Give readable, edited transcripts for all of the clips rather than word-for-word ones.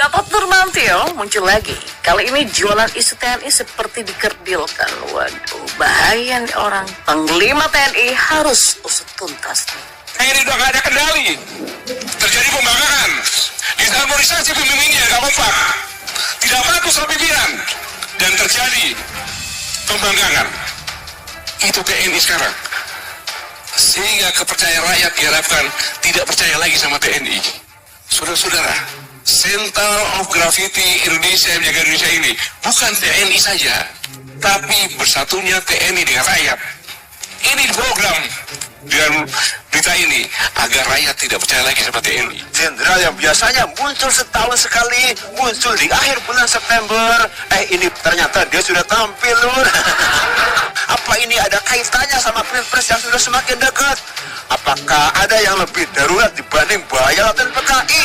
Gatot Nurmantio muncul lagi. Kali ini jualan isu TNI seperti dikerdilkan. Waduh, bahaya nih orang. Panglima TNI harus usut tuntas. TNI udah gak ada kendali. Terjadi pembangkangan. Disharmonisasi pemimpinnya gak kompak. Tidak bagus sama pimpinan. Dan terjadi pembangkangan. Itu TNI sekarang. Sehingga kepercayaan rakyat diharapkan tidak percaya lagi sama TNI. Saudara-saudara, center of gravity Indonesia menjaga Indonesia ini bukan TNI saja, tapi bersatunya TNI dengan rakyat. Ini program dengan berita ini agar rakyat tidak percaya lagi sama TNI. Jenderal yang biasanya muncul setahun sekali, muncul di akhir bulan September. Ini ternyata dia sudah tampil, Lur. Apa ini ada kaitannya sama Pilpres yang sudah semakin dekat? Apakah ada yang lebih darurat dibanding bahaya latihan PKI?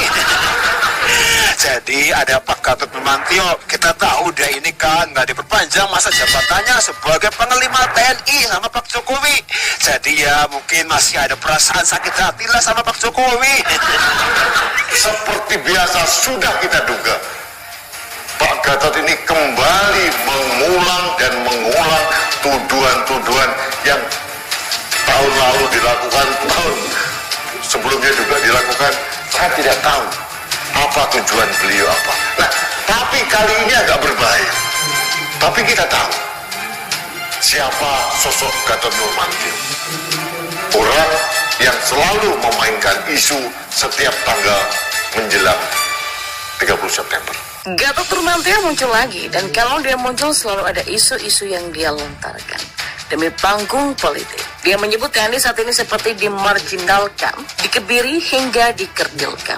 Jadi ada Pak Gatot Nurmantio, kita tahu dia ini kan nggak diperpanjang masa jabatannya sebagai panglima TNI sama Pak Jokowi. Jadi ya mungkin masih ada perasaan sakit hati lah sama Pak Jokowi. Seperti biasa sudah kita duga, Pak Gatot ini kembali mengulang dan mengulang tuduhan-tuduhan yang tahun lalu dilakukan, tahun sebelumnya juga dilakukan. Saya tidak tahu apa tujuan beliau apa. Nah, tapi kali ini agak berbahaya. Tapi kita tahu siapa sosok Gatot Nurmantio. Orang yang selalu memainkan isu setiap tanggal menjelang 30 September. Gatot Nurmantio muncul lagi, dan kalau dia muncul selalu ada isu-isu yang dia lontarkan demi panggung politik. Dia menyebut TNI saat ini seperti dimarginalkan, dikebiri hingga dikerdilkan.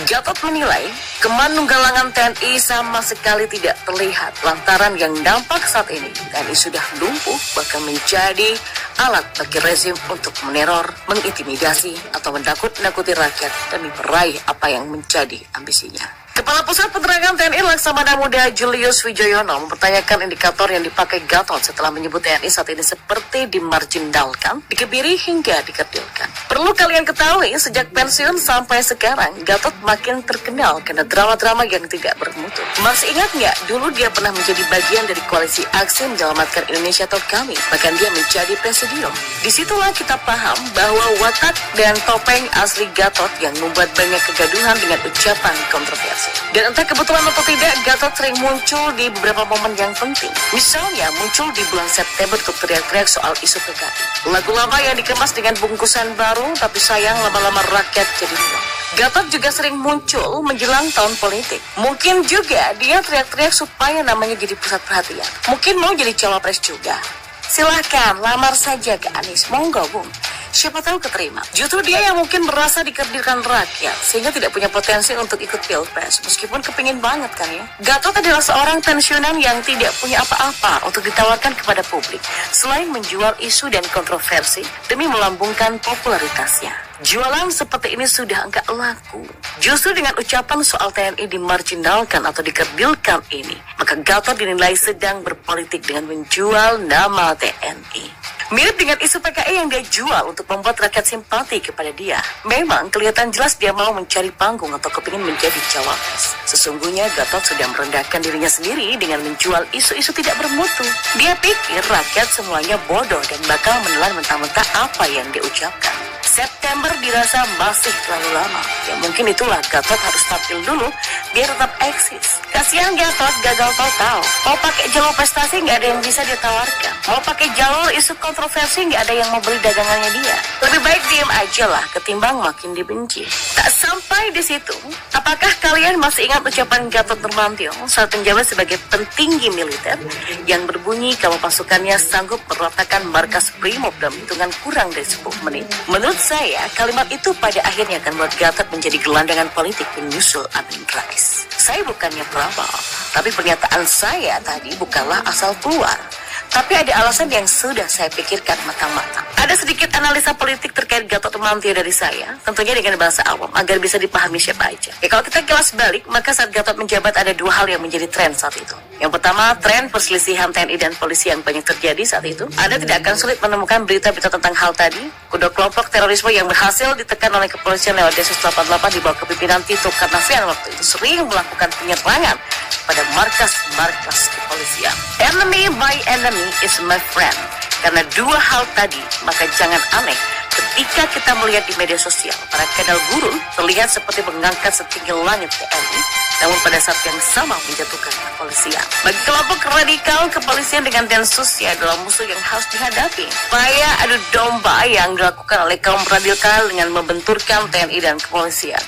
Gatot menilai kemanunggalangan TNI sama sekali tidak terlihat lantaran yang dampak saat ini TNI sudah lumpuh, bahkan menjadi alat bagi rezim untuk meneror, mengintimidasi atau menakut-nakuti rakyat demi meraih apa yang menjadi ambisinya. Kepala Pusat Penerangan TNI Laksamana Muda Julius Wijoyono mempertanyakan indikator yang dipakai Gatot setelah menyebut TNI saat ini seperti dimarginalkan, dikebiri hingga dikerdilkan. Perlu kalian ketahui, sejak pensiun sampai sekarang, Gatot makin terkenal karena drama-drama yang tidak bermutu. Masih ingat nggak? Dulu dia pernah menjadi bagian dari koalisi aksi menyelamatkan Indonesia atau Kami, bahkan dia menjadi presidium. Disitulah kita paham bahwa watak dan topeng asli Gatot yang membuat banyak kegaduhan dengan ucapan kontroversi. Dan entah kebetulan atau tidak, Gatot sering muncul di beberapa momen yang penting. Misalnya muncul di bulan September untuk teriak-teriak soal isu PKI. Lagu lama yang dikemas dengan bungkusan baru, tapi sayang lama-lama rakyat jadi muak. Gatot juga sering muncul menjelang tahun politik. Mungkin juga dia teriak-teriak supaya namanya jadi pusat perhatian. Mungkin mau jadi cawapres juga. Silahkan, lamar saja ke Anies, monggo Bung. Siapa tahu keterima. Justru dia yang mungkin merasa dikerdilkan rakyat, sehingga tidak punya potensi untuk ikut Pilpres, meskipun kepingin banget kan ya. Gatot adalah seorang pensiunan yang tidak punya apa-apa untuk ditawarkan kepada publik, selain menjual isu dan kontroversi demi melambungkan popularitasnya. Jualan seperti ini sudah enggak laku. Justru dengan ucapan soal TNI dimarginalkan atau dikerdilkan ini, maka Gatot dinilai sedang berpolitik dengan menjual nama TNI. Mirip dengan isu PKI yang dia jual untuk membuat rakyat simpati kepada dia. Memang kelihatan jelas dia mau mencari panggung atau kepingin menjadi cawapres. Sesungguhnya Gatot sedang merendahkan dirinya sendiri dengan menjual isu-isu tidak bermutu. Dia pikir rakyat semuanya bodoh dan bakal menelan mentah-mentah apa yang dia ucapkan. September dirasa masih terlalu lama. Ya mungkin itulah Gatot harus tampil dulu biar tetap eksis. Kasihan Gatot gagal total. Mau pakai jalur prestasi nggak ada yang bisa dia tawarkan. Mau pakai jalur isu kontroversi nggak ada yang mau beli dagangannya dia. Lebih baik diem aja lah ketimbang makin dibenci. Tak sampai di situ, apakah kalian masih ingat ucapan Gatot Nurmantio saat menjabat sebagai petinggi militer yang berbunyi kalau pasukannya sanggup meratakan markas Brimob dalam hitungan kurang dari 10 menit? Menurut saya, kalimat itu pada akhirnya akan membuat Gatot menjadi gelandangan politik menyusul Amin Rais. Saya bukannya peramal, tapi pernyataan saya tadi bukanlah asal keluar. Tapi ada alasan yang sudah saya pikirkan matang-matang. Ada sedikit analisa politik terkait Gatot Nurmantio dari saya, tentunya dengan bahasa awam agar bisa dipahami siapa aja. Ya, kalau kita kilas balik, maka saat Gatot menjabat ada dua hal yang menjadi tren saat itu. Yang pertama, tren perselisihan TNI dan polisi yang banyak terjadi saat itu. Anda tidak akan sulit menemukan berita-berita tentang hal tadi. Kuda kelompok terorisme yang berhasil ditekan oleh kepolisian lewat Densus 88 di bawah kepemimpinan Tito Karnavian waktu itu sering melakukan penyerangan pada markas-markas kepolisian. Enemy by enemy is my friend. Karena dua hal tadi, maka jangan aneh ketika kita melihat di media sosial para kadal gurun terlihat seperti mengangkat setinggi langit TNI, namun pada saat yang sama menjatuhkan kepolisian. Bagi kelompok radikal, kepolisian dengan Densus adalah musuh yang harus dihadapi. Upaya adu domba yang dilakukan oleh kaum radikal dengan membenturkan TNI dan kepolisian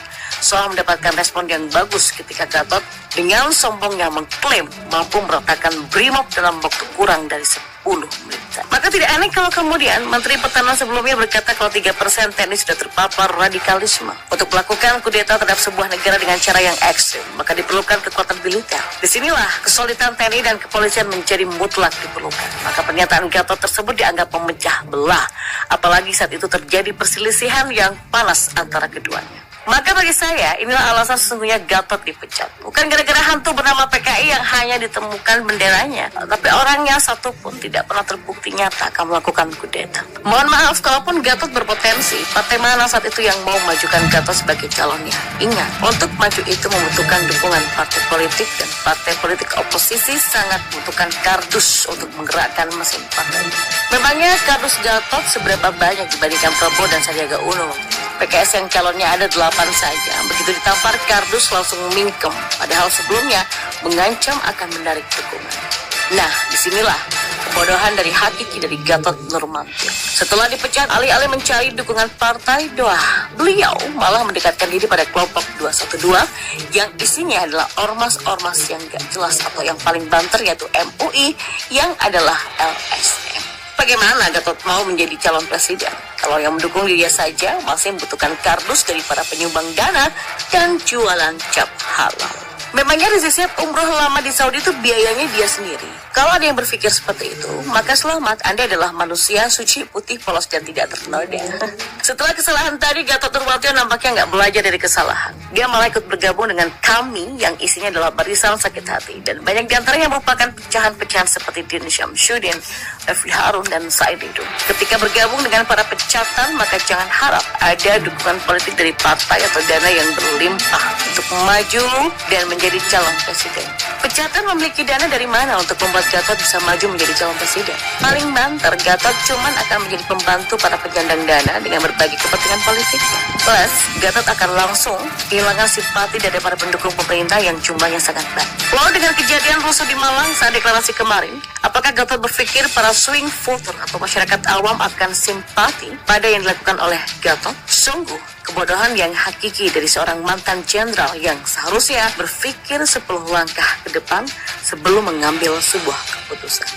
soal mendapatkan respon yang bagus ketika Gatot dengan sombongnya mengklaim mampu meratakan BRIMOB dalam waktu kurang dari 10 menit. Maka tidak aneh kalau kemudian Menteri Pertahanan sebelumnya berkata kalau 3% TNI sudah terpapar radikalisme. Untuk melakukan kudeta terhadap sebuah negara dengan cara yang ekstrim, maka diperlukan kekuatan militer. Disinilah kesulitan TNI dan kepolisian menjadi mutlak diperlukan. Maka pernyataan Gatot tersebut dianggap memecah belah, apalagi saat itu terjadi perselisihan yang panas antara keduanya. Maka bagi saya, inilah alasan sesungguhnya Gatot dipecat. Bukan gara-gara hantu bernama PKI yang hanya ditemukan benderanya, tapi orangnya satu pun tidak pernah terbukti nyata akan melakukan kudeta. Mohon maaf, kalaupun Gatot berpotensi, partai mana saat itu yang mau memajukan Gatot sebagai calonnya? Ingat, untuk maju itu membutuhkan dukungan partai politik, dan partai politik oposisi sangat membutuhkan kardus untuk menggerakkan mesin partai. Memangnya kardus Gatot seberapa banyak dibandingkan Prabowo dan Sandiaga Uno? PKS yang calonnya ada 8 saja, begitu ditampar kardus langsung mingkem, padahal sebelumnya mengancam akan menarik dukungan. Nah, disinilah kebodohan dari hakiki dari Gatot Nurmantio. Setelah dipecat, alih-alih mencari dukungan partai, beliau malah mendekatkan diri pada kelompok 212 yang isinya adalah ormas-ormas yang gak jelas atau yang paling banter, yaitu MUI yang adalah LSM. Bagaimana Gatot mau menjadi calon presiden kalau yang mendukung dia saja masih membutuhkan kardus dari para penyumbang dana dan jualan cap halal? Memangnya Rizik Syihab umroh lama di Saudi itu biayanya dia sendiri? Kalau ada yang berpikir seperti itu, maka selamat, Anda adalah manusia suci, putih, polos, dan tidak ternoda. Setelah kesalahan tadi, Gatot Nurmantio nampaknya nggak belajar dari kesalahan. Dia malah ikut bergabung dengan kami yang isinya adalah barisan sakit hati. Dan banyak diantaranya merupakan pecahan-pecahan seperti Din Syamsuddin, Refli Harun, dan Said Didu. Ketika bergabung dengan para pecatan, maka jangan harap ada dukungan politik dari partai atau dana yang berlimpah untuk maju dan menjadi calon presiden. Pecatan memiliki dana dari mana untuk membuat Gatot bisa maju menjadi calon presiden? Paling banter, Gatot cuman akan menjadi pembantu para penyandang dana dengan berbagi kepentingan politik. Plus, Gatot akan langsung kehilangan simpati dari para pendukung pemerintah yang jumlahnya sangat banyak. Lalu dengan kejadian rusuh di Malang saat deklarasi kemarin, apakah Gatot berpikir para swing voter atau masyarakat awam akan simpati pada yang dilakukan oleh Gatot? Sungguh kebodohan yang hakiki dari seorang mantan jenderal yang seharusnya berpikir 10 langkah ke depan sebelum mengambil sebuah keputusan.